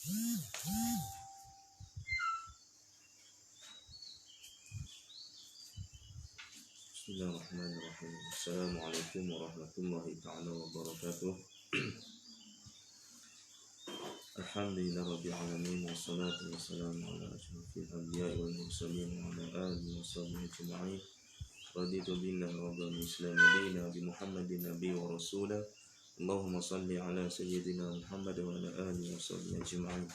Bismillahirrahmanirrahim. Assalamualaikum warahmatullahi ta'ala wabarakatuh. Alhamdulillah rabbil alamin, wassalatu wassalamu ala asyrafil anbiya'i wal mursalin wa ala alihi wa sahbihi ajma'in. Raditu billahi rabbil islami dina bi Muhammadin nabiy wa rasulah. Allahumma salli ala sayyidina Muhammad wa ala alihi wa sahbihi ajma'in.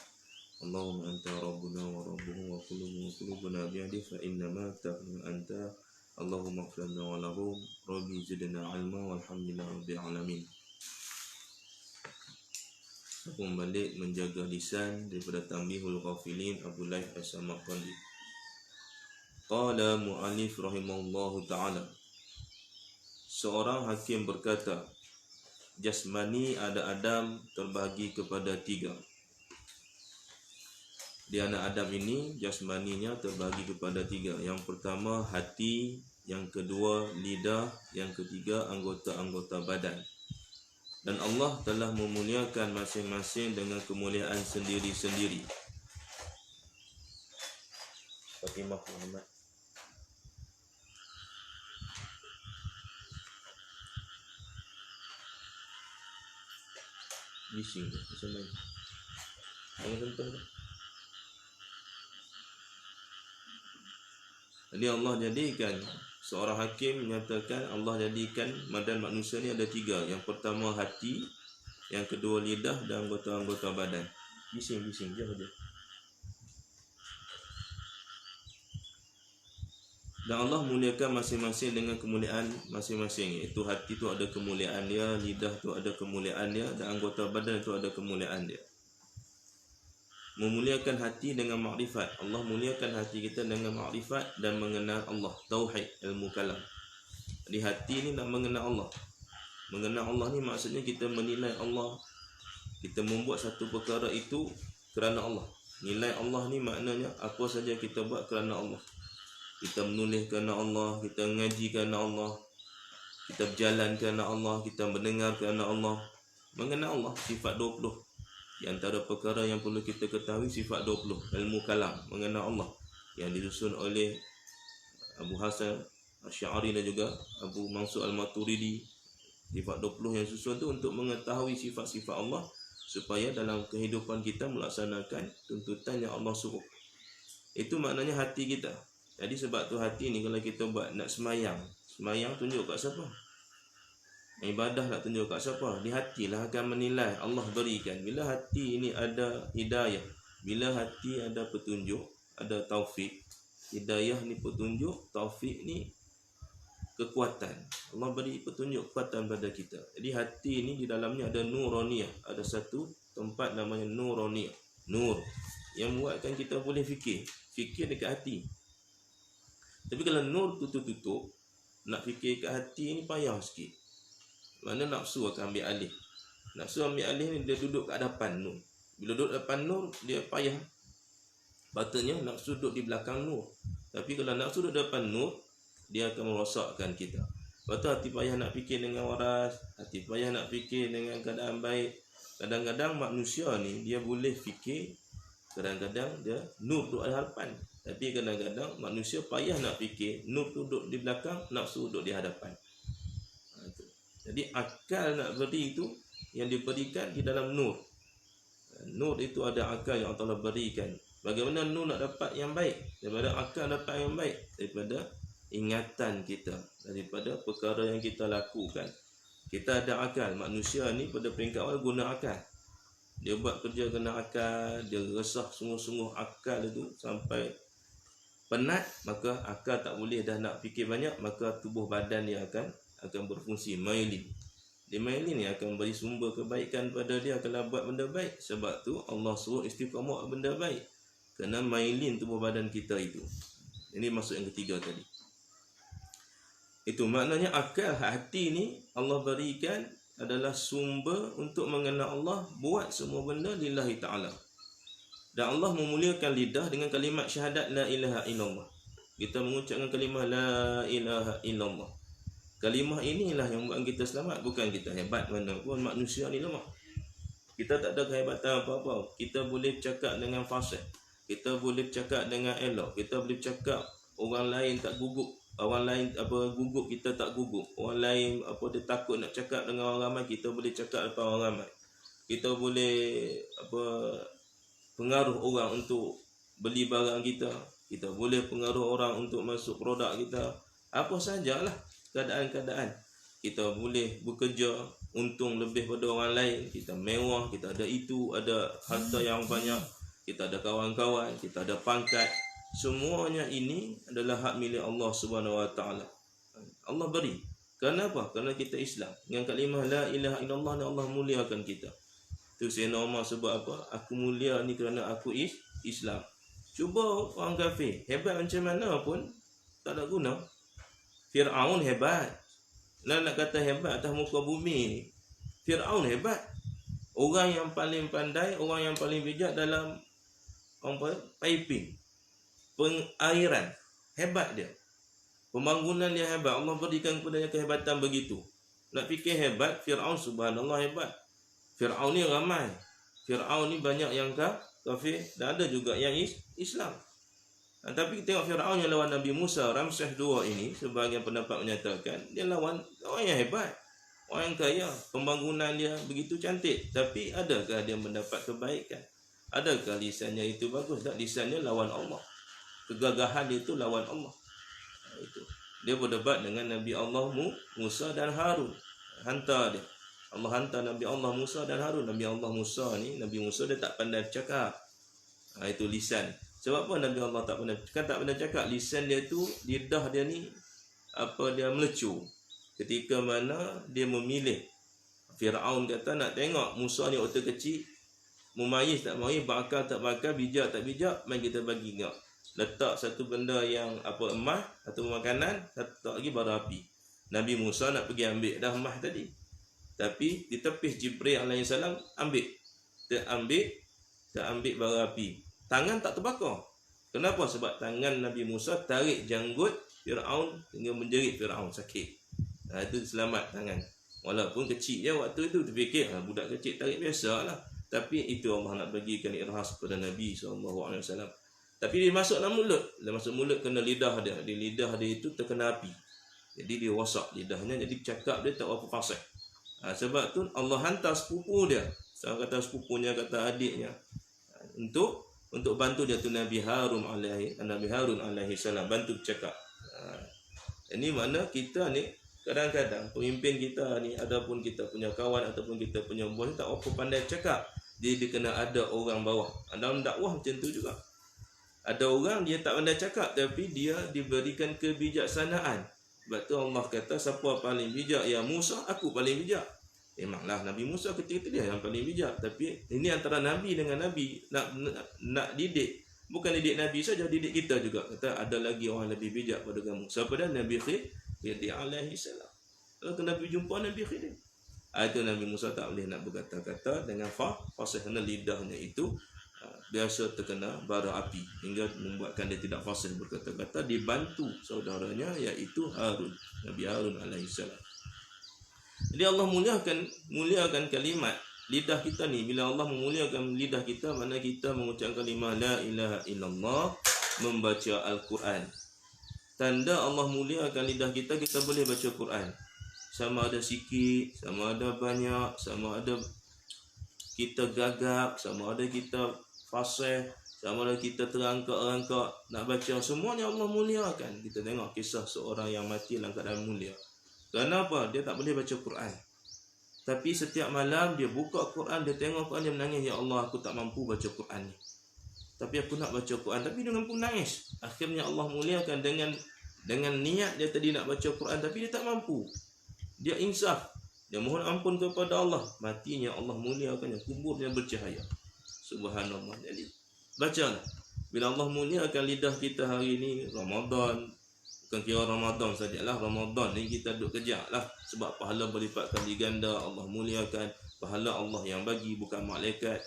Allahumma anta rabbuna wa rabbuhu wa qulubuna bi'adi fa inna ma ta'lamu anta. Allahumma ighfir lana wa lahum rabbi zidna ilma walhamdulillahi rabbil alamin. Aku balik menjaga lisan daripada Tanbihul Ghafilin Abu Laith As-Samarqandi. Qala mu'allif rahimahullahu ta'ala, seorang hakim berkata, jasmani Adam terbagi kepada 3. Di anak Adam ini jasmaninya terbagi kepada 3. Yang pertama hati, yang kedua lidah, yang ketiga anggota-anggota badan. Dan Allah telah memuliakan masing-masing dengan kemuliaan sendiri-sendiri. Fatimah Muhammad. Bising macam mana? Jangan tentu. Jadi Allah jadikan, seorang hakim menyatakan Allah jadikan badan manusia ni ada 3. Yang pertama hati, yang kedua lidah dan anggota-anggota badan. Bising-bising je saja. Dan Allah muliakan masing-masing dengan kemuliaan masing-masing. Iaitu hati tu ada kemuliaan dia, lidah tu ada kemuliaan dia, dan anggota badan tu ada kemuliaan dia. Memuliakan hati dengan makrifat. Allah muliakan hati kita dengan makrifat dan mengenal Allah. Tauhid, ilmu kalam. Jadi hati ni nak mengenal Allah. Mengenal Allah ni maksudnya kita menilai Allah. Kita membuat satu perkara itu kerana Allah. Nilai Allah ni maknanya apa saja kita buat kerana Allah. Kita menulis kerana Allah, kita mengaji kerana Allah, kita berjalan kerana Allah, kita mendengar kerana Allah. Mengenal Allah, sifat 20. Di antara perkara yang perlu kita ketahui sifat 20, ilmu kalam, mengenal Allah, yang disusun oleh Abu Hasan Asy'ari dan juga Abu Mansur Al-Maturidi. Sifat 20 yang susun tu untuk mengetahui sifat-sifat Allah, supaya dalam kehidupan kita melaksanakan tuntutan yang Allah suruh. Itu maknanya hati kita. Jadi sebab tu hati ni kalau kita buat nak semayang tunjuk kat siapa? Ibadah nak tunjuk kat siapa? Di hatilah akan menilai. Allah berikan. Bila hati ini ada hidayah, bila hati ada petunjuk, ada taufik. Hidayah ni petunjuk, taufik ni kekuatan. Allah beri petunjuk, kekuatan pada kita. Jadi hati ni di dalamnya ada nuraniyah. Ada satu tempat namanya nuraniyah. Nur yang buatkan kita boleh fikir. Fikir dekat hati. Tapi kalau nur tutup, nak fikir kat hati ni payah sikit. Mana nafsu akan ambil alih. Nafsu ambil alih ni dia duduk kat hadapan nur. Bila duduk depan nur, dia payah. Patutnya nafsu duduk di belakang nur. Tapi kalau nafsu duduk depan nur, dia akan merosakkan kita. Lepas tu hati payah nak fikir dengan waras, hati payah nak fikir dengan keadaan baik. Kadang-kadang manusia ni dia boleh fikir, kadang-kadang dia nur duduk di hadapan. Tapi kadang-kadang manusia payah nak fikir, nur duduk di belakang, nafsu duduk di hadapan. Jadi akal nak beri itu yang diberikan di dalam nur. Nur itu ada akal yang Allah berikan. Bagaimana nur nak dapat yang baik? Daripada akal dapat yang baik, daripada ingatan kita, daripada perkara yang kita lakukan. Kita ada akal. Manusia ni pada peringkat awal guna akal. Dia buat kerja kena akal, dia resah sungguh-sungguh akal itu sampai penat, maka akal tak boleh dah nak fikir banyak, maka tubuh badan dia akan berfungsi, myelin. Di myelin ni akan beri sumber kebaikan pada dia kalau buat benda baik. Sebab tu Allah suruh istiqamah benda baik. Kerana myelin tubuh badan kita itu. Ini maksud yang ketiga tadi. Itu maknanya akal hati ni Allah berikan adalah sumber untuk mengenal Allah, buat semua benda lillahi ta'ala. Dan Allah memuliakan lidah dengan kalimat syahadat la ilaha illallah. Kita mengucapkan kalimah la ilaha illallah. Kalimah inilah yang buat kita selamat, bukan kita hebat mana pun, manusia ni lemah. Kita tak ada kehebatan apa-apa. Kita boleh cakap dengan fasih. Kita boleh cakap dengan elok. Kita boleh cakap orang lain tak gugup. Orang lain gugup, kita tak gugup. Orang lain dia takut nak cakap dengan orang ramai, kita boleh cakap depan orang ramai. Kita boleh pengaruh orang untuk beli barang kita. Kita boleh pengaruh orang untuk masuk produk kita. Apa sajalah keadaan-keadaan. Kita boleh bekerja untung lebih pada orang lain. Kita mewah, kita ada itu, ada harta yang banyak, kita ada kawan-kawan, kita ada pangkat. Semuanya ini adalah hak milik Allah Subhanahu Wa Taala. Allah beri. Kenapa? Kerana kita Islam. Dengan kalimah la ilaha illallah ni Allah muliakan kita. Tu Sayyidina Umar sebut apa? Aku mulia ni kerana aku Islam. Cuba orang kafir, hebat macam mana pun tak ada guna. Fir'aun hebat. Nak kata hebat atas muka bumi ni, Fir'aun hebat. Orang yang paling pandai, orang yang paling bijak dalam piping, pengairan, hebat dia. Pembangunan dia hebat. Allah berikan kepadanya kehebatan begitu. Nak fikir hebat, Fir'aun subhanallah hebat. Fir'aun ni ramai. Fir'aun ni banyak yang kafir dan ada juga yang Islam. Tapi kita tengok Fir'aun yang lawan Nabi Musa, Ramses II ini, sebahagian pendapat menyatakan dia lawan orang yang hebat, orang yang kaya, pembangunan dia begitu cantik. Tapi adakah dia mendapat kebaikan? Adakah lisannya itu bagus? Tak, lisannya lawan Allah. Kegagahan dia itu lawan Allah. Itu. Dia berdebat dengan Nabi Allah Musa dan Harun. Hantar dia. Allah hantar Nabi Allah Musa dan Harun. Nabi Allah Musa ni, Nabi Musa dia tak pandai cakap. Itu lisan. Sebab apa Nabi Allah tak pandai cakap? Lisan dia tu, lidah dia ni dia melecur. Ketika mana dia memilih, Fir'aun kata nak tengok Musa ni waktu kecil, mumayyiz tak mumayyiz, bakal tak bakal, bijak tak bijak, mari kita bagi kau. Letak satu benda yang emas atau makanan, letak lagi bara api. Nabi Musa nak pergi ambil dah emas tadi. Tapi di tepis Jibril alaihissalam ambil. Dia ambil bara api. Tangan tak terbakar. Kenapa? Sebab tangan Nabi Musa tarik janggut Fir'aun hingga menjerit Fir'aun sakit. Itu selamat tangan. Walaupun kecil je waktu itu, terfikir budak kecil tarik biasalah. Tapi itu Allah nak bagikan irhas kepada Nabi SAW. Tapi dia masuk dalam mulut. Dia masuk mulut kena lidah dia. Di lidah dia itu terkena api. Jadi dia rosak lidahnya. Jadi cakap dia tak apa fasih. Sebab tu Allah hantar sepupu dia. Saya kata sepupunya, kata adiknya. Untuk bantu dia tu Nabi Harun alaihi salam, bantu cakap. Ini mana kita ni kadang-kadang pemimpin kita ni, adapun kita punya kawan ataupun kita punya bos tak apa pandai cakap. Dia kena ada orang bawah. Dalam dakwah macam tu juga. Ada orang dia tak pandai cakap tapi dia diberikan kebijaksanaan. Sebab tu Allah kata siapa paling bijak? Ya Musa, aku paling bijak. Memanglah Nabi Musa ketika dia yang paling bijak. Tapi ini antara Nabi dengan Nabi nak didik. Bukan didik Nabi saja, didik kita juga. Kata ada lagi orang lebih bijak pada kamu. Siapa dah? Nabi Khidir alaihi salam. Kalau Nabi jumpa Nabi Khidir, itu Nabi Musa tak boleh nak berkata-kata dengan fasih, kerana lidahnya itu biasa terkena bara api hingga membuatkan dia tidak fasih berkata-kata. Dibantu saudaranya iaitu Harun, Nabi Harun alaihi salam. Jadi Allah muliakan kalimat lidah kita ni. Bila Allah memuliakan lidah kita, mana kita mengucapkan kalimah la ilaha illallah, membaca Al-Quran. Tanda Allah muliakan lidah kita, kita boleh baca Quran. Sama ada sikit, sama ada banyak, sama ada kita gagap, sama ada kita fasih, sama ada kita terangkak-rangkak nak baca. Semuanya Allah muliakan. Kita tengok kisah seorang yang mati dalam keadaan mulia. Kenapa? Dia tak boleh baca Quran. Tapi setiap malam dia buka Quran, dia tengok Quran, dia menangis. Ya Allah, aku tak mampu baca Quran ni. Tapi aku nak baca Quran. Tapi dia mampu nangis. Akhirnya Allah muliakan dengan niat dia tadi nak baca Quran. Tapi dia tak mampu. Dia insaf. Dia mohon ampun kepada Allah. Matinya Allah muliakannya. Kuburnya bercahaya. Subhanallah. Jadi, bacalah. Bila Allah muliakan lidah kita hari ini, Ramadan, bukan kira Ramadan sajalah, Ramadan ni kita duduk kejar lah. Sebab pahala berlipat kali ganda. Allah muliakan. Pahala Allah yang bagi, bukan malaikat.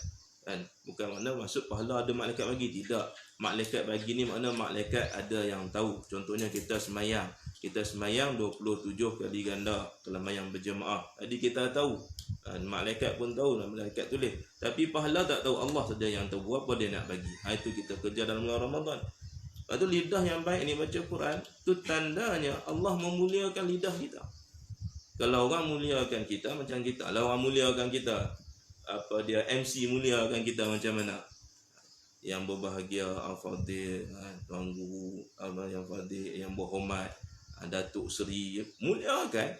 kan. Bukan makna maksud pahala ada malaikat bagi, tidak. Malaikat bagi ni makna malaikat ada yang tahu. Contohnya kita semayang 27 kali ganda kalau semayang berjemaah. Jadi kita tahu, malaikat pun tahu, malaikat tulis. Tapi pahala tak tahu, Allah saja yang tahu apa dia nak bagi. Itu kita kerja dalam bulan Ramadan. Lepas tu lidah yang baik ni baca Quran, tu tandanya Allah memuliakan lidah kita. Kalau orang muliakan kita macam kita, kalau orang muliakan kita, apa dia MC muliakan kita macam mana? Yang berbahagia Al-Fadhil, Tuan Guru, yang Fadhil, yang berhormat, Datuk Seri, muliakan,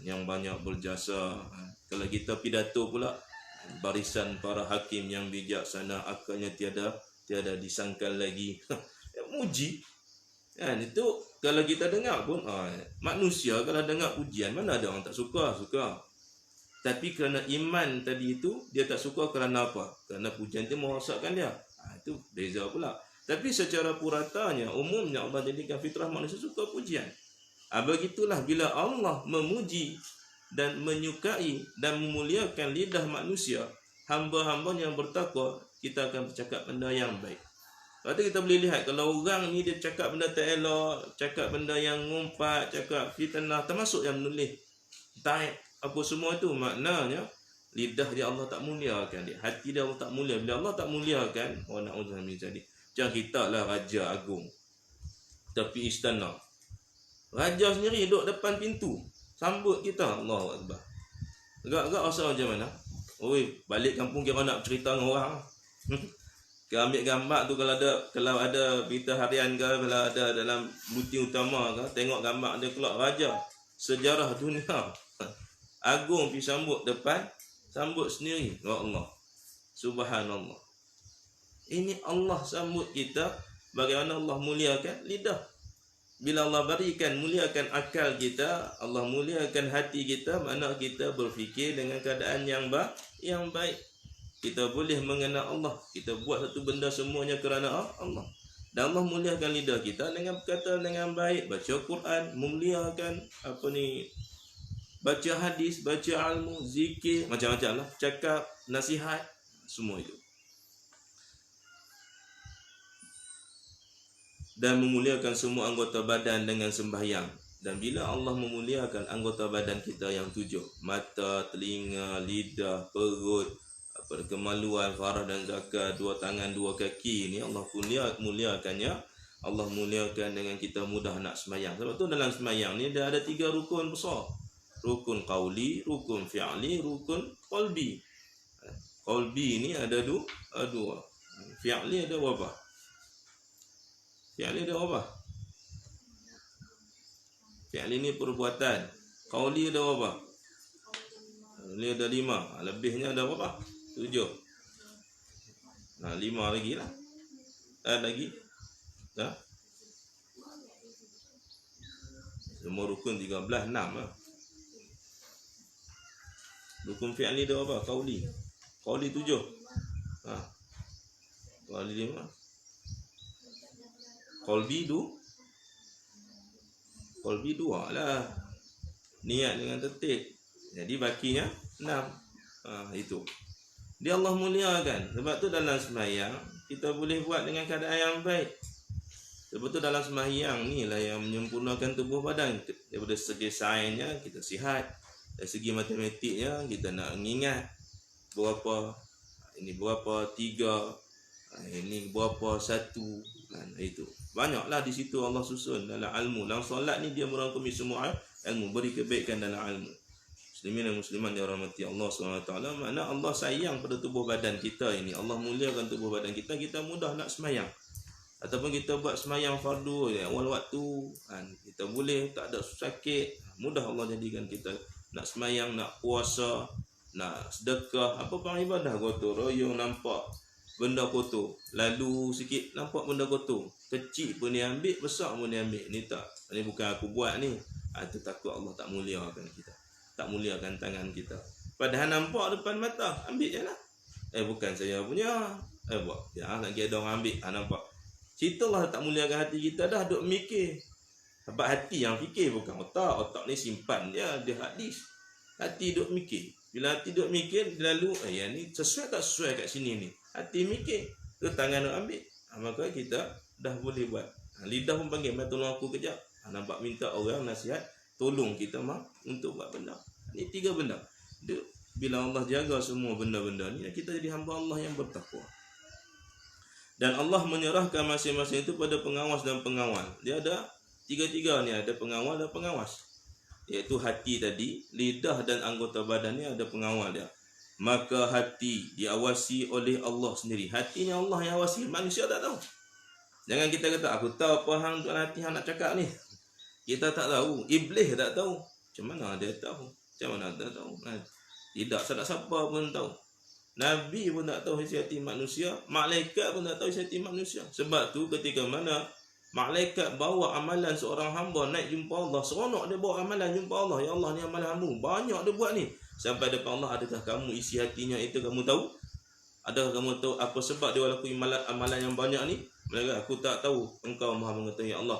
yang banyak berjasa. Kalau kita pidato pula, barisan para hakim yang bijaksana, akalnya tiada disangkal lagi. Muji. Itu kalau kita dengar pun, manusia kalau dengar pujian, mana ada orang tak suka. Tapi kerana iman tadi itu, dia tak suka kerana apa? Kerana pujian itu merosakkan dia. Itu beza pula. Tapi secara puratanya, umumnya Allah jadikan fitrah manusia suka pujian. Begitulah bila Allah memuji dan menyukai dan memuliakan lidah manusia, hamba-hamba yang bertakwa, kita akan bercakap benda yang baik. Lepas tu kita boleh lihat, kalau orang ni dia cakap benda tak elok, cakap benda yang ngumpat, cakap fitnah, termasuk yang menulis taib, apa semua itu, maknanya lidah dia Allah tak muliakan dia, hati dia Allah tak mulia. Bila Allah tak muliakan, na'udzubillah min dzalik. Macam kita lah Raja Agung, tapi istana, raja sendiri duduk depan pintu sambut kita, Allahu Akbar. Agak-agak rasa macam mana? Oi, balik kampung kira nak cerita dengan orang. Kita ambil gambar tu, kalau ada berita harian ke, kalau ada dalam buletin utama ke, tengok gambar dia keluar raja sejarah dunia Agung pergi sambut depan, sambut sendiri. Ya Allah, subhanallah. Ini Allah sambut kita. Bagaimana Allah muliakan lidah. Bila Allah berikan, muliakan akal kita, Allah muliakan hati kita, mana kita berfikir dengan keadaan yang baik. Kita boleh mengenal Allah. Kita buat satu benda semuanya kerana Allah. Dan Allah muliakan lidah kita dengan perkataan dengan baik. Baca Quran, memuliakan baca hadis, baca ilmu, zikir, macam-macam lah. Cakap, nasihat, semua itu. Dan memuliakan semua anggota badan dengan sembahyang. Dan bila Allah memuliakan anggota badan kita yang 7, mata, telinga, lidah, perut, kemaluan, farah dan zakat, 2 tangan, 2 kaki ni Allah muliakannya. Allah muliakan dengan kita mudah nak sembahyang. Sebab tu dalam sembahyang ni dia ada 3 rukun besar. Rukun qauli, rukun fi'li, rukun qalbi. Qalbi ni ada 2. Fi'li ada berapa? Fi'li ada berapa? Fi'li ni perbuatan. Qauli ada berapa? Qauli ada 5. Lebihnya ada berapa? 7. 5 lagi lah. Lagi. Dah. Semua rukun 13, 6 lah. Rukun fi'li ada apa? Qauli 7. Qauli 5. Qalbi 2 lah. Niat dengan tertib. Jadi bakinya 6. Itu. Dia Allah muliakan. Sebab tu dalam sembahyang kita boleh buat dengan keadaan yang baik. Sebab tu dalam sembahyang ni lah yang menyempurnakan tubuh badan. Daripada segi sainsnya kita sihat, dari segi matematiknya kita nak mengingat berapa, ini berapa 3, ini berapa 1, itu. Banyaklah di situ Allah susun dalam ilmu. Dalam solat ni dia merangkumi semua ilmu, beri kebaikan dalam ilmu. Muslimin dan muslimat yang dirahmati Allah SWT, makna Allah sayang pada tubuh badan kita ini. Allah muliakan tubuh badan kita, kita mudah nak semayang. Ataupun kita buat semayang fardu awal waktu, kita boleh, tak ada sakit, mudah Allah jadikan kita nak semayang, nak puasa, nak sedekah, apa pun ibadah kotor, royong nampak benda kotor, lalu sikit nampak benda kotor, kecil pun dia ambil, besar pun dia ambil. Ni tak, ni bukan aku buat ni. Itu takut Allah tak muliakan kita, tak muliakan tangan kita. Padahal nampak depan mata, ambil je lah. Bukan saya punya, buat ya, lagi ada orang ambil, nampak. Ceritalah tak muliakan hati kita, dah duk mikir. Sebab hati yang fikir, bukan otak. Otak ni simpan dia hadis. Hati duk mikir. Bila hati duk mikir, lalu yang ni sesuai tak sesuai kat sini ni. Hati mikir, tu tangan nak ambil. Maka kita dah boleh buat. Lidah pun panggil, "Mai tolong aku kejap." Nampak minta orang nasihat, tolong kita untuk buat benda. Ni 3 benda. Bila Allah jaga semua benda-benda ni, kita jadi hamba Allah yang bertakwa. Dan Allah menyerahkan masing-masing itu pada pengawas dan pengawal. Dia ada 3 ni, ada pengawal dan pengawas. Iaitu hati tadi, lidah dan anggota badan ni ada pengawal dia. Maka hati diawasi oleh Allah sendiri. Hatinya Allah yang awasi, manusia tak tahu. Jangan kita kata, aku tahu apa hang tuan hati hang nak cakap ni. Kita tak tahu, iblis tak tahu. Macam mana dia tahu? Macam mana dia tahu? Tidak siapa pun tahu. Nabi pun tak tahu isi hati manusia, malaikat pun tak tahu isi hati manusia. Sebab tu ketika mana malaikat bawa amalan seorang hamba naik jumpa Allah, seronok dia bawa amalan jumpa Allah. Ya Allah, ni amalan hamba, banyak dia buat ni. Sampai depan Allah, adakah kamu isi hatinya itu kamu tahu? Adakah kamu tahu apa sebab dia lakui amalan yang banyak ni? Mereka, aku tak tahu, engkau maha mengetahui ya Allah.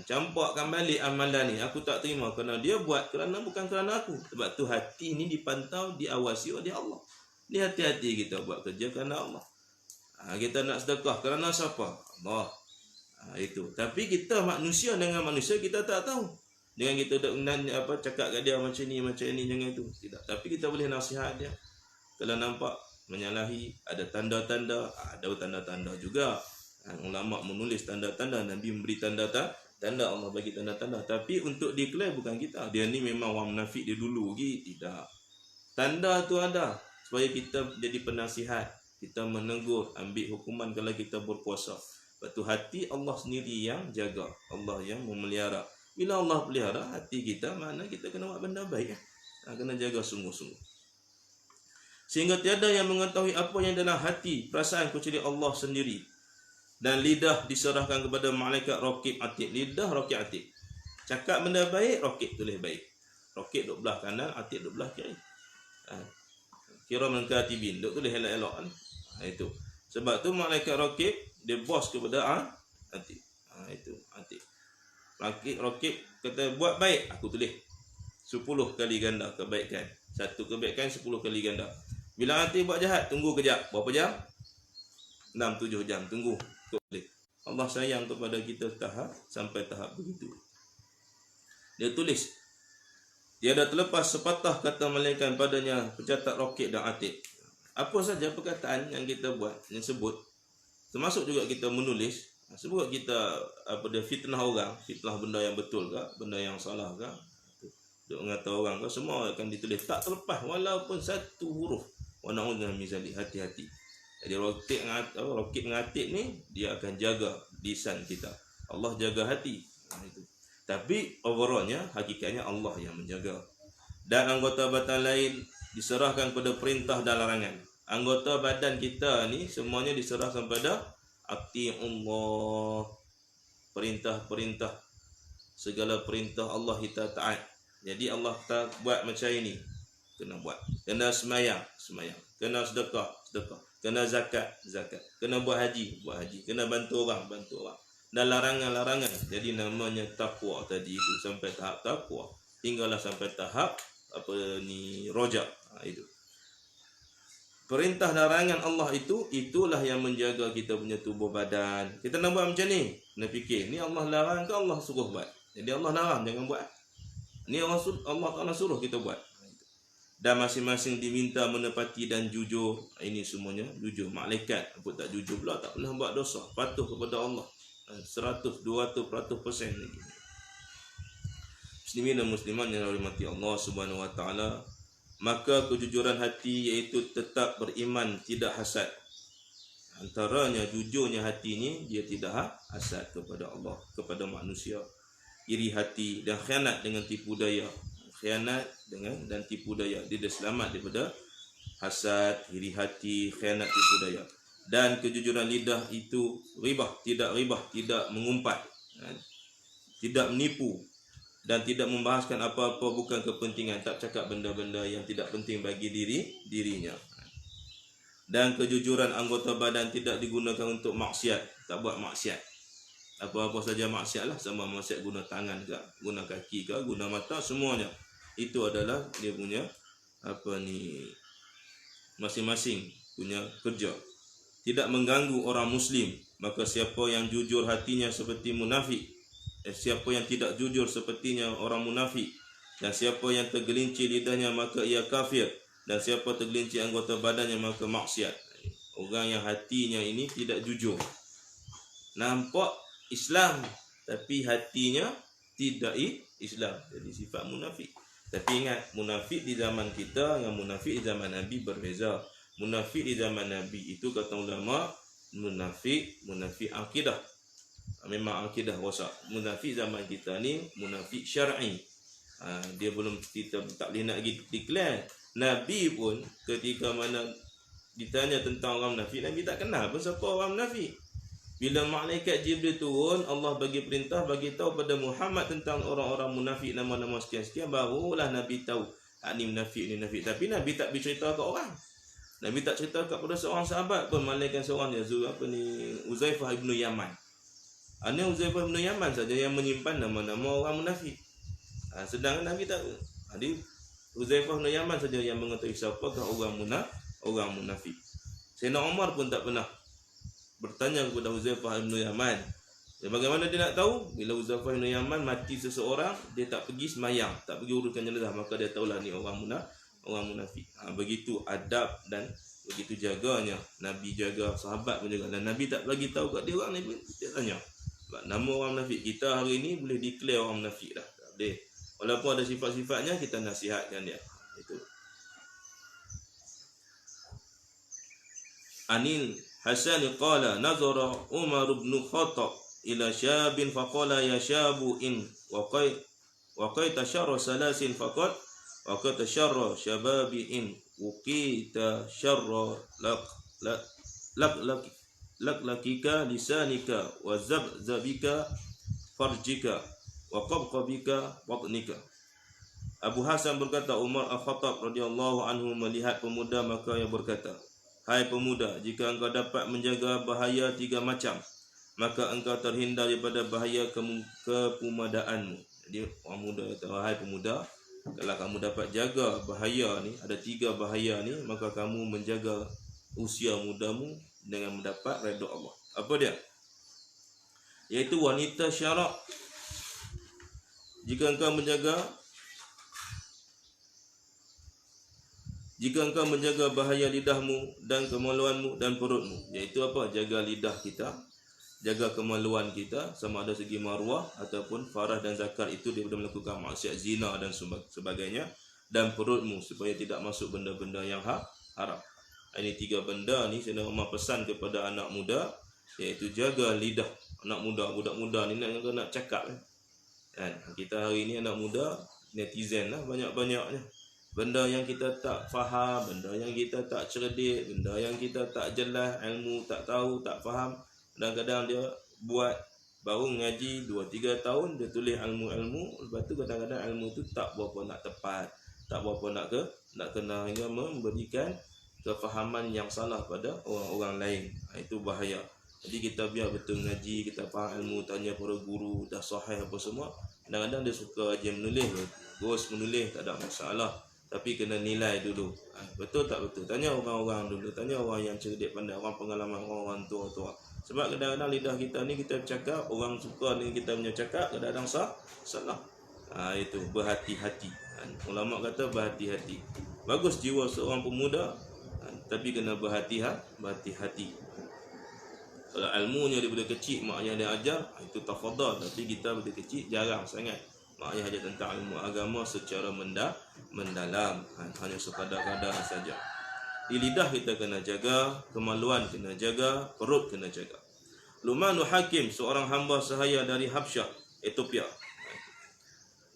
Campakkan balik amalan ni, aku tak terima kerana dia buat kerana bukan kerana aku. Sebab tu hati ni dipantau, diawasi oleh Allah. Ni hati-hati kita buat kerja kerana Allah. Kita nak sedekah kerana siapa? Allah. Itu. Tapi kita manusia dengan manusia, kita tak tahu. Jangan kita cakap kat dia macam ni, jangan itu. Tidak. Tapi kita boleh nasihat dia. Kalau nampak menyalahi, ada tanda-tanda, ada tanda-tanda juga. Ulama menulis tanda-tanda, Nabi memberi tanda-tanda, Allah bagi tanda-tanda. Tapi untuk declare bukan kita. Dia ni memang orang munafik dia dulu lagi. Tidak. Tanda tu ada supaya kita jadi penasihat, kita menegur, ambil hukuman kalau kita berpuasa. Sebab tu hati Allah sendiri yang jaga, Allah yang memelihara. Bila Allah pelihara hati kita, mana kita kena buat benda baik. Kena jaga sungguh-sungguh. Sehingga tiada yang mengetahui apa yang dalam hati, perasaan kecuali Allah sendiri. Dan lidah diserahkan kepada malaikat raqib atid. Lidah raqib atid. Cakap benda baik, raqib tulis baik. Raqib duduk belah kanan, atid duduk belah kiri. Kiraman katibin, duduk tulis elok-elok. Itu. Sebab tu malaikat raqib dia bos kepada atid. Itu atid. Raqib kata buat baik, aku tulis 10 kali ganda kebaikan. Satu kebaikan 10 kali ganda. Bila atid buat jahat, tunggu kejap. Berapa jam? 6-7 jam. Tunggu. Allah sayang kepada kita sampai tahap begitu. Dia tulis, tiada terlepas sepatah kata malaikat padanya pencatat raqib dan atid. Apa saja perkataan yang kita buat, yang sebut, termasuk juga kita menulis, sebut kita fitnah orang, fitnah benda yang betul ke, benda yang salah ke, duk mengata orang ke, semua akan ditulis tak terlepas walaupun satu huruf. Wa na'udzu min zalik, hati-hati. Jadi raqib dengan atid ni dia akan jaga lisan kita. Allah jaga hati. Itu. Tapi overallnya hakikatnya Allah yang menjaga. Dan anggota badan lain diserahkan pada perintah dan larangan. Anggota badan kita ni semuanya diserahkan pada ati'ullah. Perintah-perintah, segala perintah Allah kita taat. Jadi Allah tak buat macam ini, kena buat. Kena semayang, kena sedekah. Kena zakat. Kena buat haji. Kena bantu orang. Dan larangan-larangan. Jadi namanya takwa tadi itu, sampai tahap takwa. Tinggallah sampai tahap rojak. Itu. Perintah larangan Allah itu, itulah yang menjaga kita punya tubuh badan. Kita nak buat macam ni, kena fikir, ni Allah larang ke Allah suruh buat? Jadi Allah larang, jangan buat. Ni Allah Ta'ala suruh kita buat. Dan masing-masing diminta menepati dan jujur. Ini semuanya jujur. Malaikat pun tak jujur pula, tak pernah buat dosa. Patuh kepada Allah 100-200% lagi. Muslimin dan muslimat yang dirahmati Allah Subhanahu wa taala, maka kejujuran hati iaitu tetap beriman, tidak hasad. Antaranya jujurnya hati ni, dia tidak hasad kepada Allah, kepada manusia. Iri hati dan khianat dengan tipu daya. Khianat dan tipu daya. Dia dah selamat daripada hasad, iri hati, khianat, tipu daya. Dan kejujuran lidah itu ribah, tidak mengumpat, tidak menipu, dan tidak membahaskan apa-apa bukan kepentingan, tak cakap benda-benda yang tidak penting bagi dirinya. Dan kejujuran anggota badan tidak digunakan untuk maksiat, tak buat maksiat. Apa-apa saja maksiat lah, sama maksiat guna tangan ke, guna kaki ke, guna mata, semuanya. Itu adalah dia punya masing-masing punya kerja. Tidak mengganggu orang muslim, maka siapa yang jujur hatinya seperti munafik, siapa yang tidak jujur sepertinya orang munafik, dan siapa yang tergelincir lidahnya maka ia kafir, dan siapa tergelincir anggota badannya maka maksiat. Orang yang hatinya ini tidak jujur, nampak Islam tapi hatinya tidak Islam, jadi sifat munafik. Tapi ingat, munafik di zaman kita dengan munafik di zaman Nabi berbeza. Munafik di zaman Nabi itu kata ulama, munafik akidah, memang akidah rosak. Munafik zaman kita ni munafik syar'i. Dia belum, kita tak boleh nak declare. Nabi pun ketika mana ditanya tentang orang munafik, Nabi tak kenal pun siapa orang munafik. Bila malaikat Jibril turun, Allah bagi perintah, bagi tahu pada Muhammad tentang orang-orang munafik, nama-nama sekian-sekian, barulah Nabi tahu ni munafik, ni munafik. Tapi Nabi tak bercerita ke orang. Nabi tak cerita kepada seorang sahabat pun, malaikat seorang dia Uzaifah ibn Yaman. Hanya Uzaifah ibn Yaman saja yang menyimpan nama-nama orang munafik. Sedangkan Nabi tak. Jadi Uzaifah ibn Yaman saja yang mengetahui siapakah orang munafik. Sayyidina Umar pun tak pernah bertanya kepada Uzaifah ibn Yaman. Dan bagaimana dia nak tahu? Bila Uzaifah ibn Yaman mati seseorang, dia tak pergi semayang, tak pergi uruskan jenazah, maka dia tahulah ni orang munafik. Begitu adab dan begitu jaganya Nabi, jaga sahabat pun jaga. Dan Nabi tak bagi tahu kat dia orang ni, dia tanya. Sebab nama orang munafik kita hari ini boleh declare orang munafik dah. Tak boleh. Walaupun ada sifat-sifatnya, kita nasihatkan dia. Itu. Anil Hasan qala nazara Umar bin Khattab ila syabin faqala ya syabu in waqaita syarra salasin faqat waqaita syarra syababi in uqita syarra lakika lisanika wa zabika farjika wa qabqabika batnika. Abu Hasan berkata, Umar Al-Khattab radhiyallahu anhu melihat pemuda, maka ia berkata, hai pemuda, jika engkau dapat menjaga bahaya 3 macam, maka engkau terhindar daripada bahaya kepemudaan. Jadi orang muda kata, hai pemuda, kalau kamu dapat jaga bahaya ni, ada 3 bahaya ni, maka kamu menjaga usia mudamu dengan mendapat redha Allah. Apa dia? Iaitu wanita syarak. Jika engkau menjaga bahaya lidahmu dan kemaluanmu dan perutmu, iaitu apa? Jaga lidah kita, jaga kemaluan kita, sama ada segi maruah ataupun farah dan zakar itu daripada melakukan maksiat zina dan sebagainya, dan perutmu supaya tidak masuk benda-benda yang haram. Ini 3 benda ni saya nak pesan kepada anak muda, iaitu jaga lidah. Anak muda, budak muda ni nak cakap kan. Kita hari ni anak muda, netizen lah banyak-banyaknya. Benda yang kita tak faham, benda yang kita tak cerdik, benda yang kita tak jelas, ilmu tak tahu, tak faham. Kadang-kadang dia buat baru ngaji 2-3 tahun, dia tulis ilmu-ilmu, lepas tu kadang-kadang ilmu tu tak berapa nak tepat, tak berapa nak kena, hingga memberikan kefahaman yang salah pada orang-orang lain. Itu bahaya. Jadi kita biar betul ngaji, kita faham ilmu, tanya para guru, dah sahih apa semua. Kadang-kadang dia suka je menulis, terus menulis, tak ada masalah. Tapi kena nilai dulu, betul tak betul. Tanya orang-orang dulu, tanya orang yang cerdik pandai, orang pengalaman, orang tua-tua. Sebab kadang-kadang lidah kita ni, kita bercakap, orang suka dengan kita punya cakap, kadang-kadang salah. Itu berhati-hati. Ulama kata berhati-hati. Bagus jiwa seorang pemuda, tapi kena berhati-hati. Kalau ilmunya daripada kecil mak ayah dia ajar, itu tafadhal. Tapi kita daripada kecil jarang sangat mak ayah ajar tentang ilmu agama secara mendalam, hanya sekadar-kadar saja. Di lidah kita kena jaga, kemaluan kena jaga, perut kena jaga. Luqman Hakim, seorang hamba sahaya dari Habsyah, Ethiopia.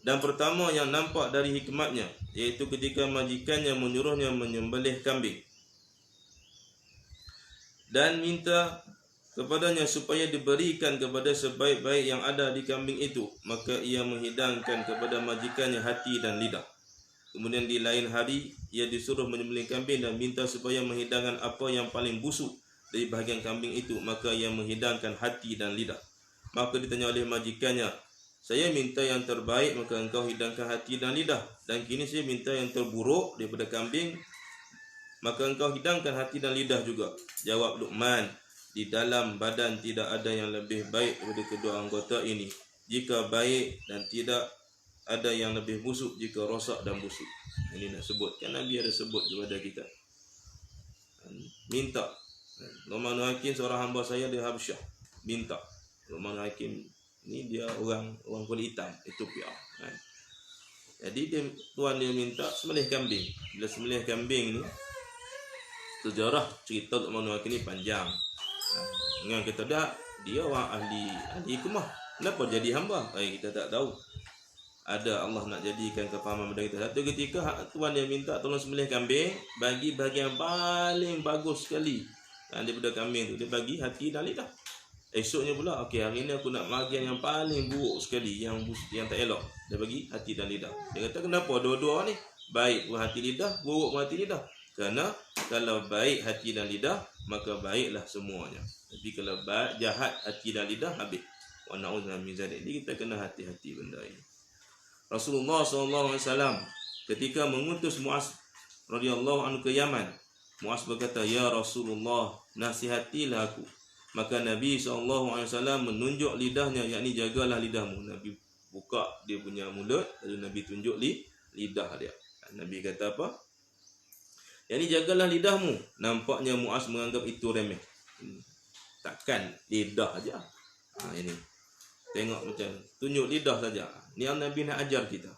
Dan pertama yang nampak dari hikmatnya, iaitu ketika majikannya menyuruhnya menyembelih kambing dan minta kepadanya supaya diberikan kepada sebaik-baik yang ada di kambing itu, maka ia menghidangkan kepada majikannya hati dan lidah. Kemudian di lain hari ia disuruh menyembelih kambing dan minta supaya menghidangkan apa yang paling busuk dari bahagian kambing itu, maka ia menghidangkan hati dan lidah. Maka ditanya oleh majikannya, Saya minta yang terbaik, maka engkau hidangkan hati dan lidah. Dan kini saya minta yang terburuk daripada kambing, maka engkau hidangkan hati dan lidah juga. Jawab Luqman, di dalam badan tidak ada yang lebih baik daripada kedua anggota ini. Jika baik dan tidak ada yang lebih busuk jika rosak dan busuk. Ini nak sebut, kan Nabi ada sebut kepada kita. Minta. Luqman Hakim seorang hamba saya di Habsyah. Minta. Luqman Hakim ni dia orang kulit hitam, Ethiopia. Jadi tuan dia minta sembelih kambing. Bila sembelih kambing ni, sejarah cerita Luqman Hakim ni panjang. Dengan kata dah, dia orang ahli hikmah. Kenapa jadi hamba? Kita tak tahu. Ada Allah nak jadikan kefahaman pada kita. Satu ketika tuan dia minta tolong sembelih kambing, bagi bahagian paling bagus sekali daripada kambing tu, dia bagi hati dan lidah. Esoknya pula, okey, hari ni aku nak bahagian yang paling buruk sekali, yang tak elok. Dia bagi hati dan lidah. Dia kata kenapa dua-dua ni? Baik pun hati lidah, buruk pun hati lidah. Kerana kalau baik hati dan lidah, maka baiklah semuanya. Tapi kalau jahat hati dan lidah, habis. Wa na'udzubillahi min dzalik. Jadi kita kena hati-hati benda ini. Rasulullah SAW ketika mengutus Muaz radhiyallahu anhu ke Yaman, Muaz berkata, "Ya Rasulullah, nasihatilah aku." Maka Nabi SAW menunjuk lidahnya, yakni jagalah lidahmu. Nabi buka dia punya mulut, lalu Nabi tunjuk lidah dia. Nabi kata apa? Yakni jagalah lidahmu. Nampaknya Muaz menganggap itu remeh. Takkan lidah aja. Ini. Tengok macam tunjuk lidah saja. Ni yang Nabi nak ajar kita.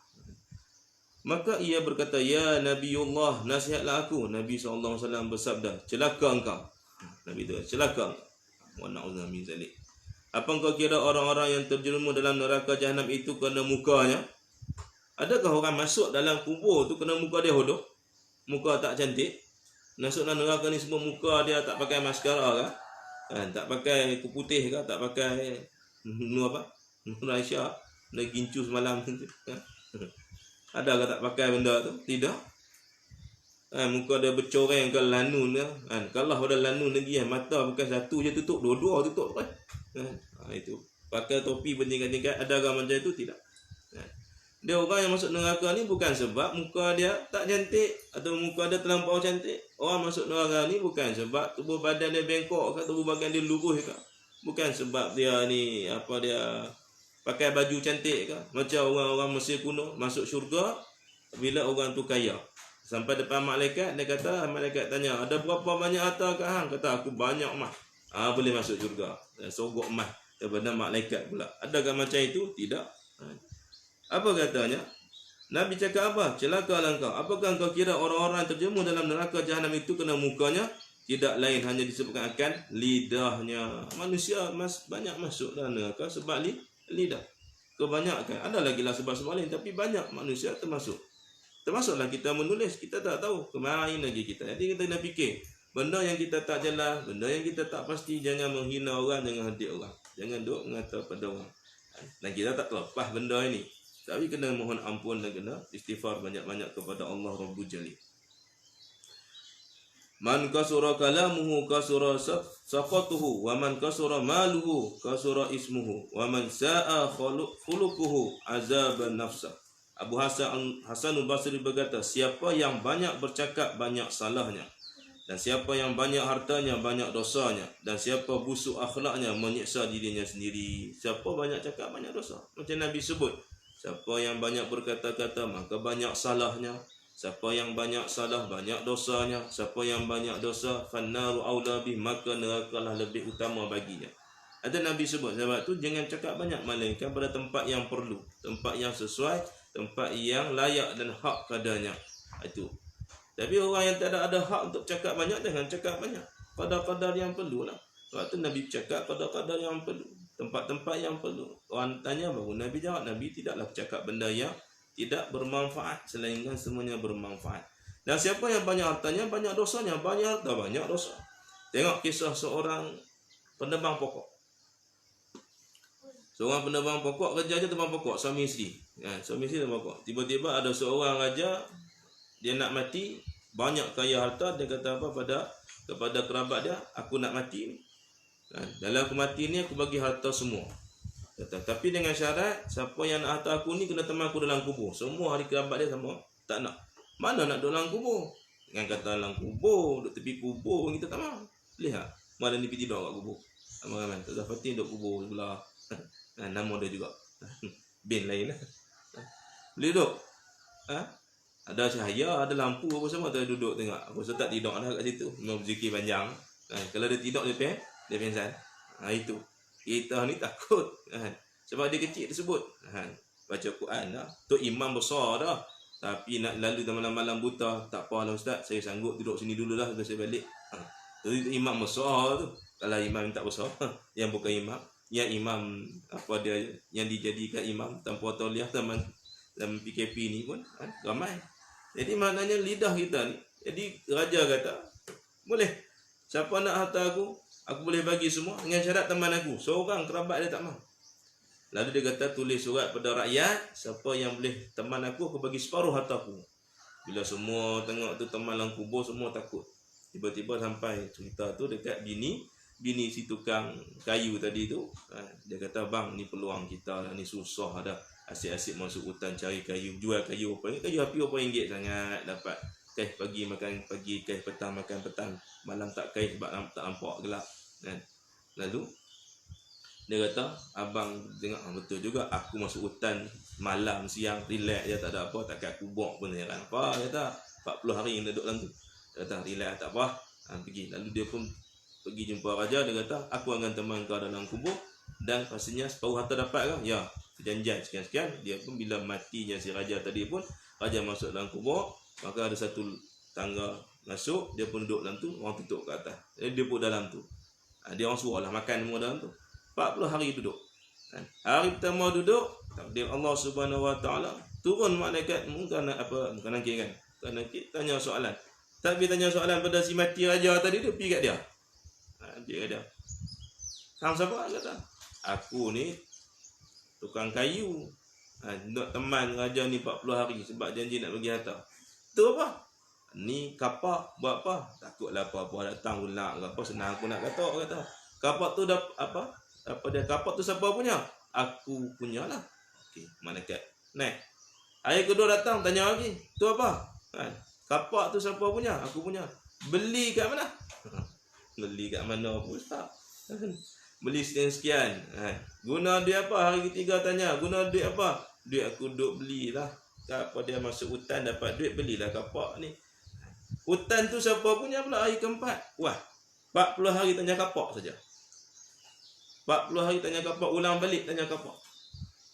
Maka ia berkata, "Ya Nabiullah, nasihatlah aku." Nabi SAW bersabda, "Celaka engkau." Nabi tu, celaka engkau. Wa na'udzubillahi min dzalik. Apa engkau kira orang-orang yang terjerumus dalam neraka Jahanam itu kerana mukanya? Adakah orang masuk dalam kubur tu kerana muka dia hodoh? Muka tak cantik? Masuk dalam neraka ni semua muka dia tak pakai maskara kah? Tak pakai kupu putih kah? Tak pakai Malaysia nak gincu semalam tu. Adakah tak pakai benda tu? Tidak. Muka dia bercoreng ke lanun ke. Kalau pada lanun lagi mata bukan satu je tutup, dua-dua tutup kan. Itu. Pakai topi bertingkat-tingkat, adakah macam itu? Tidak. Dia orang yang masuk neraka ni bukan sebab muka dia tak cantik atau muka dia terlampau cantik. Orang masuk neraka ni bukan sebab tubuh badan dia bengkok ke, tubuh badan dia lurus ke. Bukan sebab dia ni dia pakai baju cantik ke. Macam orang-orang Mesir kuno masuk syurga bila orang tu kaya. Sampai depan malaikat, dia kata, malaikat tanya, "Ada berapa banyak harta kat hang?" Kata, "Aku banyak emas." Boleh masuk syurga. Sogok emas daripada malaikat pula. Adakah macam itu? Tidak. Apa katanya? Nabi cakap apa? "Celakalah engkau. Apakah engkau kira orang-orang yang terjerumus dalam neraka Jahanam itu kena mukanya? Tidak lain hanya disebabkan akan lidahnya." Manusia banyak masuk dalam neraka sebab lidah. Kebanyakan. Ada lagi lah sebab-sebab lain, tapi banyak manusia termasuklah kita menulis, kita tak tahu kemarin lagi kita. Jadi kita kena fikir, benda yang kita tak jelas, benda yang kita tak pasti, jangan menghina orang, jangan hadik orang, jangan duk mengata pada orang. Dan kita tak lepas benda ini, tapi kena mohon ampun dan kena istighfar banyak-banyak kepada Allah Rabbul Jalil. Man kasura kalamuhu kasura saqatuhu, wa man kasura maluhu kasura ismuhu, wa man sa'a khuluquhu azaban nafsa. Abu Hasanul Basri berkata, siapa yang banyak bercakap banyak salahnya, dan siapa yang banyak hartanya banyak dosanya, dan siapa busuk akhlaknya menyiksa dirinya sendiri. Siapa banyak cakap banyak dosa. Macam Nabi sebut, siapa yang banyak berkata-kata maka banyak salahnya. Siapa yang banyak salah banyak dosanya. Siapa yang banyak dosa fannaru aula bih, maka nerakalah lebih utama baginya. Ada Nabi sebut, sebab tu jangan cakap banyak, melainkan pada tempat yang perlu, tempat yang sesuai, tempat yang layak dan hak padanya. Itu. Tapi orang yang tak ada hak untuk cakap banyak, jangan cakap banyak. Kadar-kadar yang perlu lah. Sebab tu Nabi cakap kadar-kadar yang perlu, tempat-tempat yang perlu. Orang tanya baru Nabi jawab. Nabi tidaklah cakap benda yang tidak bermanfaat, selainkan semuanya bermanfaat. Dan siapa yang banyak hartanya banyak dosanya. Banyak harta banyak dosa. Tengok kisah seorang penerbang pokok. Seorang penerbang pokok, kerja je terbang pokok, suami isteri. Suami isteri terbang pokok. Tiba-tiba ada seorang raja, dia nak mati, banyak kaya harta, dia kata apa kepada kerabat dia, aku nak mati. Dalam aku mati ni, aku bagi harta semua. Kata, tapi dengan syarat siapa yang nak hantar aku ni kena teman aku dalam kubur. Semua ahli kerabat dia sama tak nak. Mana nak duduk dalam kubur? Dengan kata dalam kubur, duduk tepi kubur kita tak mau. Lihat, malam ni pergi tidur kat kubur. Ramai-ramai Ustaz Fatin duduk kubur sebelah. Nama dia juga. Bin lain lah. Boleh duduk. Ada cahaya, ada lampu apa semua, dia duduk tengok. Aku rasa tak tidur dah kat situ. Memang berzikir panjang. Kalau dia tidur dia pingsan. Itu. Kita ni takut. Sebab dia kecil tersebut. Baca Quran dah. Tu imam besar dah. Tapi nak lalu malam-malam buta, tak apalah Ustaz, saya sanggup duduk sini dulu lah, saya balik. Itu imam besar tu. Kalau imam tak besar, yang bukan imam, yang imam apa dia yang dijadikan imam tanpa tauliah dalam PKP ni pun ramai. Jadi maknanya lidah kita ni. Jadi raja kata, boleh. Siapa nak harta aku boleh bagi semua dengan syarat teman aku. Seorang kerabat dia tak mahu. Lalu dia kata tulis surat pada rakyat, siapa yang boleh teman aku bagi separuh harta aku. Bila semua tengok tu teman dalam kubur, semua takut. Tiba-tiba sampai cerita tu dekat bini si tukang kayu tadi tu. Dia kata, bang, ni peluang kita, ni susah dah. Asyik-asyik masuk hutan cari kayu, jual kayu apa ni? Kayu api RM8 sangat dapat. Kaih pagi makan pagi, kaih petang makan petang. Malam tak kaih sebab tak nampak gelap. Lalu dia kata, abang tengok betul juga, aku masuk hutan malam siang relax je, tak ada apa, takkan aku buang pun heran apa. Dia kata 40 hari yang duduk dalam tu. Dia kata relax tak apa, pergi. Lalu dia pun pergi jumpa raja. Dia kata, aku akan teman kau dalam kubur dan pastinya separuh harta dapat kau. Ya, perjanjian sekian-sekian. Dia pun bila matinya si raja tadi pun, raja masuk dalam kubur, maka ada satu tangga masuk, dia pun duduk dalam tu, orang tutup ke atas. Jadi dia pun dalam tu. Dia orang suruh lah makan semua dalam tu. 40 hari duduk. Hari pertama duduk, takdir Allah Subhanahu Wa Taala, turun malaikat bukan nakir kan. Bukan nakir, tanya soalan. Tapi tanya soalan pada si mati raja tadi, dia pergi kat dia. Pergi kat dia. Hang siapa? Kata, aku ni tukang kayu. Nak teman raja ni 40 hari sebab janji nak bagi harta. Tu apa? Ni kapak buat apa? Takutlah apa-apa datang ulak ke apa, senang aku nak kata. Kapak tu dah apa? Apa dia kapak tu siapa punya? Aku punyalah. Okey, malaikat naik. Hari kedua datang tanya lagi. Tu apa? Kapak tu siapa punya? Aku punya. Beli kat mana? Beli kat mana pun tak. Beli sekian-sekian. Guna duit apa? Hari ketiga tanya, guna duit apa? Duit aku duk belilah. Apa dia masuk hutan dapat duit, belilah kapak ni. Hutan tu siapa punya pula hari keempat? Wah, 40 hari tanya kapak saja. 40 hari tanya kapak, ulang balik tanya kapak.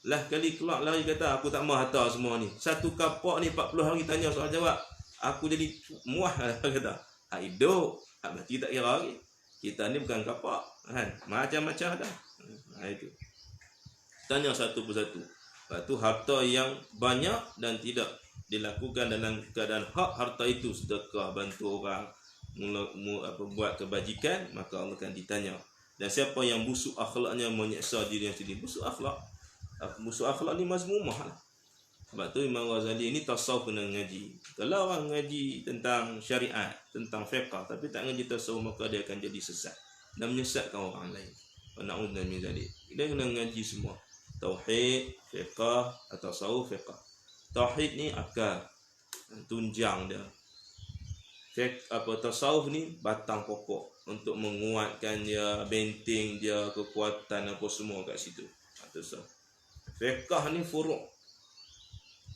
Lah kali keluar lari kata, aku tak mahu harta semua ni. Satu kapak ni 40 hari tanya soal jawab. Aku jadi muah lah kata. Hidup, mati tak kira lagi. Kita ni bukan kapak. Macam-macam dah. Itu. Tanya satu persatu. Lepas tu harta yang banyak dan tidak dilakukan dalam keadaan hak harta itu, sedekah, bantu orang, buat kebajikan, maka Allah akan ditanya. Dan siapa yang busuk akhlaknya menyeksa diri sendiri. Busuk akhlak ni mazmumah lah. Sebab tu Imam Ghazali ni tasawuf kena ngaji. Kalau orang ngaji tentang syariat, tentang fiqh, tapi tak ngaji tasawuf, maka dia akan jadi sesat dan menyesatkan orang lain. Na'udzubillah min zalik. Dia kena ngaji semua. Tauhid, fiqh, tasawuf, fiqh. Tauhid ni akal, tunjang dia. Tasawuf ni batang pokok untuk menguatkan dia, benteng dia, kekuatan apa semua kat situ. Fiqh ni furu',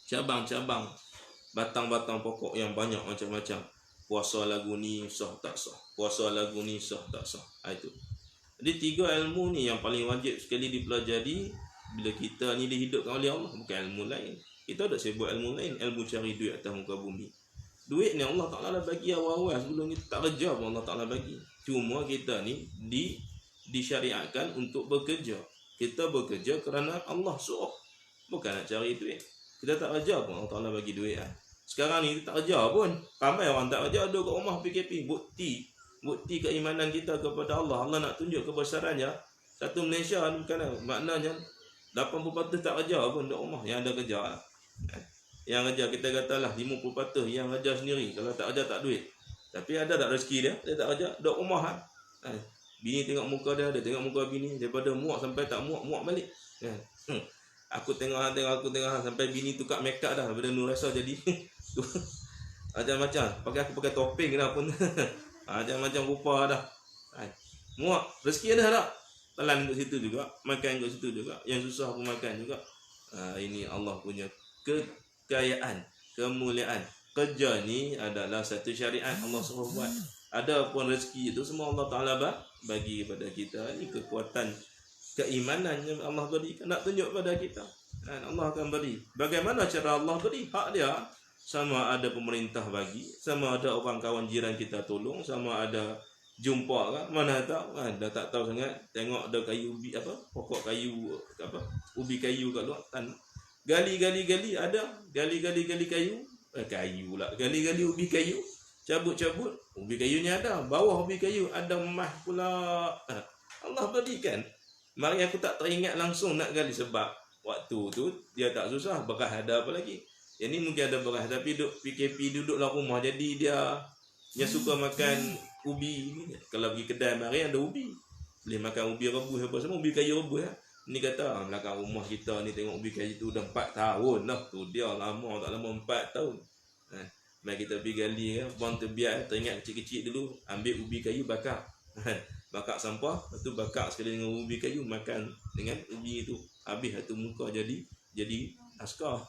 cabang-cabang, batang-batang pokok yang banyak macam-macam. Puasa lagu ni sah tak sah, puasa lagu ni sah tak sah. Itu. Jadi 3 ilmu ni yang paling wajib sekali dipelajari bila kita ni dihidupkan oleh Allah. Bukan ilmu lain. Kita tak sibuk ilmu lain, ilmu cari duit atas muka bumi. Duit ni Allah Ta'ala dah bagi awal-awal, sebelum kita tak kerja pun Allah Ta'ala bagi. Cuma kita ni disyariatkan untuk bekerja. Kita bekerja kerana Allah suruh, bukan nak cari duit. Kita tak kerja pun Allah Ta'ala bagi duit. Sekarang ni kita tak kerja pun, ramai orang tak kerja, duduk kat rumah PKP. Bukti keimanan kita kepada Allah. Allah nak tunjuk kebesarannya. Satu Malaysia ni bukan, maknanya 80% tak kerja pun duduk rumah. Yang ada kerja lah. Yang kerja kita katalah 50% yang kerja sendiri. Kalau tak kerja tak duit. Tapi ada tak rezeki dia? Dia tak kerja, duduk rumah kan. Bini tengok muka dia tengok muka bini, daripada muak sampai tak muak, muak balik. Kan? Aku tengok sampai bini tukar make up dah, daripada Nur Rasa jadi macam-macam. Aku pakai topeng dah pun. Macam-macam rupa dah. Muak, rezeki ada tak? Telan kat situ juga, makan kat situ juga, yang susah pun makan juga. Ini Allah punya kekayaan, kemuliaan. Kerja ni adalah satu syariat Allah suruh buat. Ada pun rezeki itu semua Allah Ta'ala bagi kepada kita. Ini kekuatan keimanan yang Allah beri, nak tunjuk pada kita. Allah akan beri. Bagaimana cara Allah beri? Hak dia. Sama ada pemerintah bagi, sama ada orang kawan jiran kita tolong, sama ada jumpa kan, mana tahu kan, dah tak tahu sangat. Tengok ada kayu ubi apa, pokok kayu apa, ubi kayu kat luar tan. Gali ada, gali kayu, kayu pula. Gali ubi kayu, cabut ubi kayunya ada, bawah ubi kayu ada emas pula. Allah berikan. Mari aku tak teringat langsung nak gali sebab waktu tu dia tak susah, beras ada apa lagi. Yang ni mungkin ada beras tapi PKP duduk dalam rumah, jadi dia suka makan ubi. Kalau pergi kedai mari ada ubi, boleh makan ubi rebus apa semua, ubi kayu rebus lah. Ni kata belakang rumah kita ni tengok ubi kayu tu dah 4 tahun dah. Tu dia lama tak lama 4 tahun. Mari kita pergi gali kan, buang terbiak, teringat kecil-kecil dulu, ambil ubi kayu bakar. Bakar sampah, lepas tu bakar sekali dengan ubi kayu, makan dengan ubi itu. Habis satu muka jadi askar.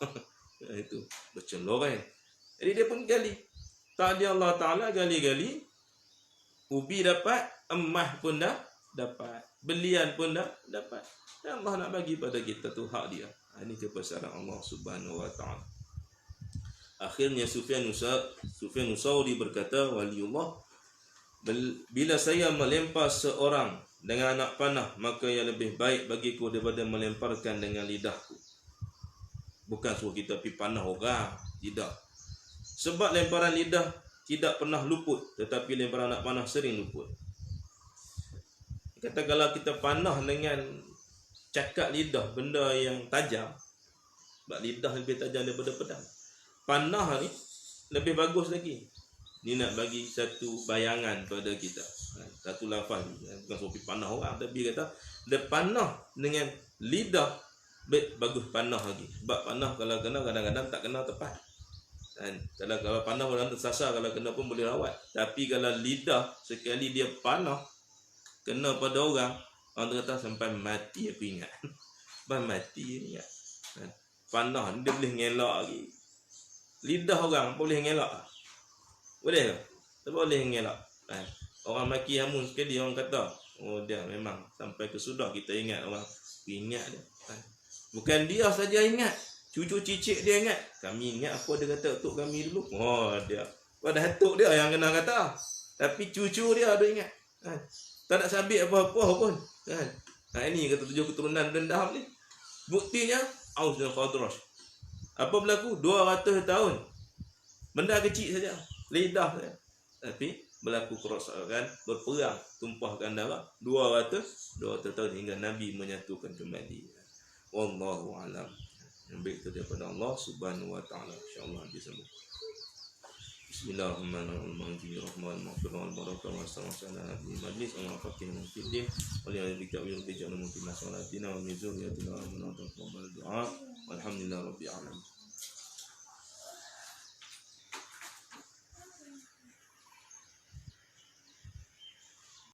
Itu berceloreng. Jadi dia pun gali. Tak ada Allah Ta'ala gali-gali, ubi dapat, emas pun dah dapat, belian pun dah dapat. Dan Allah nak bagi pada kita tu hak dia. Ini kebesaran Allah Subhanahu Wa Ta'ala. Akhirnya Sufyan Tsauri berkata, waliullah, bila saya melempar seorang dengan anak panah, maka yang lebih baik bagiku daripada melemparkan dengan lidahku. Bukan suruh kita pergi panah orang, tidak. Sebab lemparan lidah tidak pernah luput, tetapi lemparan anak panah sering luput. Kata kalau kita panah dengan cakap lidah, benda yang tajam, sebab lidah lebih tajam daripada pedang. Panah ni lebih bagus lagi. Ni nak bagi satu bayangan pada kita, satu lafaz. Bukan suruh pergi panah orang, tapi kata dia panah dengan lidah bagus panah lagi. Sebab panah kalau kena kadang-kadang tak kena tepat. Kalau panah orang tersasar, kalau kena pun boleh rawat. Tapi kalau lidah sekali dia panah kena pada orang tu kata sampai mati aku ingat. Sampai mati ingat. Panah ni dia boleh ngelak lagi. Lidah orang boleh ngelak. Boleh ke? Tak boleh ngelak. Orang maki hamun sekali orang kata, oh dia memang sampai ke sudah kita ingat orang. Ingat dia. Bukan dia saja ingat, cucu cicit dia ingat. Kami ingat apa dia kata untuk kami dulu. Oh dia, pada hatuk dia yang kena kata. Tapi cucu dia ada ingat. Tak nak sabit apa-apa pun. Ini kata 7 keturunan dendam ni. Buktinya Aus dan Khazraj. Apa berlaku? 200 tahun. Benda kecil saja, lidah saja. Tapi berlaku kerosakan, berperang, tumpahkan darah 200 tahun hingga Nabi menyatukan kembali. Wallahu a'lam. Yang baik itu daripada Allah Subhanahu Wa Ta'ala. InsyaAllah disambung. Bismillahirrahmanirrahim. Rahman barakah wa sallallahu alaihi majlis wa faqih mufiddin wa li bika wa bi jannah mumkin salatina wa mizur ya tilawah wa taqabbal du'a. Walhamdulillah rabbil alamin.